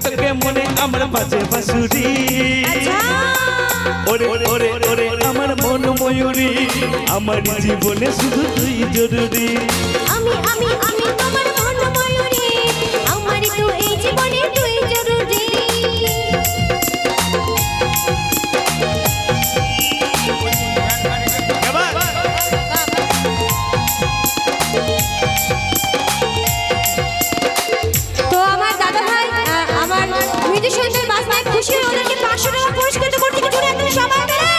তোকে মনে আমার বাজে বাঁশুরি ওরে ওরে ওরে আমার মন ময়ূরী আমার জীবনে শুধু তুই জরুরি আমি আমি আমি তোমার মন ময়ূরী আমার তো এই জীবনে তুই জরুরি তো আমার দাদা ভাই আমার মিউজিশিয়ানদের বাস ভাই খুশি হয়ে ওদেরকে 500 টাকা পুরস্কৃত করতে কি জোরে একদম সবাই মিলে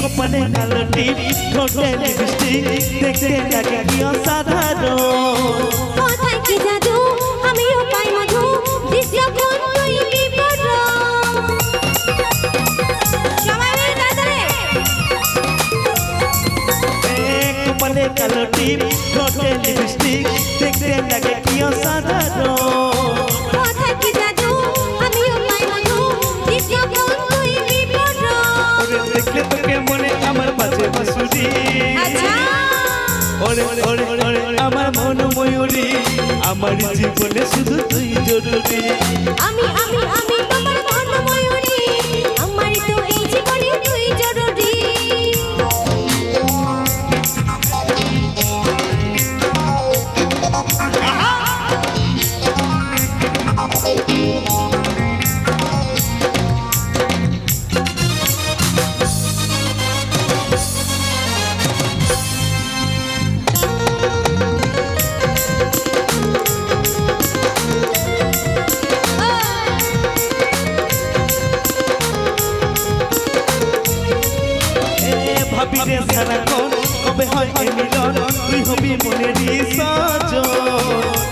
কপালে কালো টিপ ঠোঁটে লিপস্টিক দেখতে লাগে কি অসাধারণ কোথায় কি জাদু আমিও পাই মধু দিস যখন তুই বিপদ সবাই মিলে তাড়াতাড়ি কপালে কালো টিপ ঠোঁটে লিপস্টিক দেখতে লাগে কি অসাধারণ কোথায় কি জাদু আমিও পাই মধু দিস যখন তুই বিপদ ওরে দেখলে তোকে মনে আমার বাজে বাঁশুরি ওরে ওরে ওরে আমার মন ময়ূরী আমার জীবনে শুধু তুই জরুরি আমি আমি আমি তোমার মন ময়ূরী আমার তো এই জীবনে তুই জরুরি ভাবি রে সারাক্ষণ কবে হয় এই মিলন তুই হবি মনেরই সজন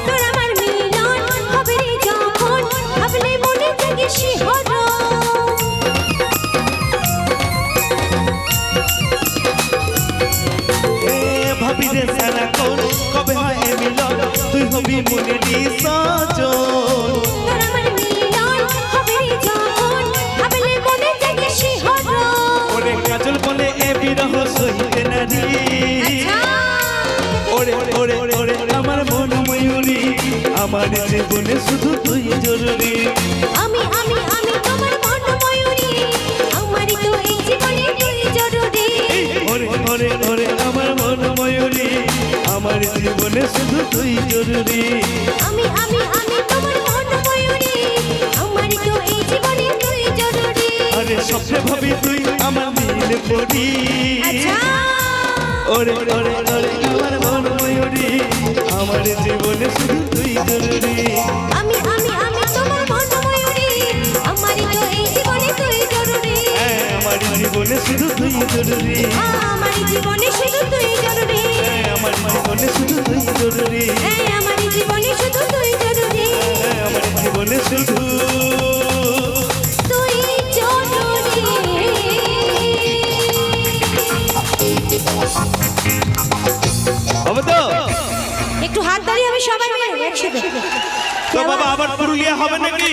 তোর আমার মিলন হবে রে যখন ভাবলে মনে জাগে শিহরণ ভাবি রে সারাক্ষণ কবে হয় এই মিলন তুই হবি মনেরই সজন তোর আমার মিলন হবে রে যখন ভাবলে মনে জাগে শিহরণ ওরে কাজল বলে এ বিরহ সইতে নারী ওরে ওরে ওরে আমার মন ময়ূরী আমার জীবনে শুধু তুই জরুরি আমি আমি আমি তোমার মন ময়ূরী আমার তো এই জীবনে তুই জরুরি ওরে ওরে ওরে আমার মন ময়ূরী আমার জীবনে শুধু তুই জরুরি আমি আমি আমি তোমার মন ময়ূরী আমার তো এই জীবনে তুই জরুরি আরে স্বপ্নে ভাবি তুই আমার মিলে পড়ি ওরে ওরে ওরে আমার মন ময়ূরী আমার জীবনে শুধু তুই জরুরি আমি আমি আমি তোমার মন ময়ূরী আমার তো এই জীবনে তুই জরুরি আমার জীবনে শুধু তুই জরুরি আমার জীবনে শুধু তুই জরুরি আমার জীবনে শুধু তুই জরুরি আমার জীবনে শুধু তুই জরুরি আমার জীবনে শুধু তুই জরুরি হবে তো একটু হাত দাঁড়িয়ে হবে সবাই মিলে একসাথে তো বাবা আবার পুরুলিয়া হবে নাকি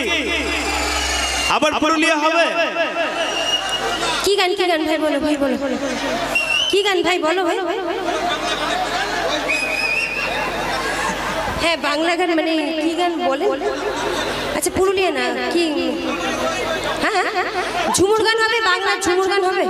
আবার পুরুলিয়া হবে কি গান ভাই বলো ভাই বলো কি গান ভাই বলো ভাই হ্যাঁ বাংলা গান মানে কি গান বলে আচ্ছা পুরুলিয়া না কি হ্যাঁ ঝুমুর গান হবে বাংলা ঝুমুর গান হবে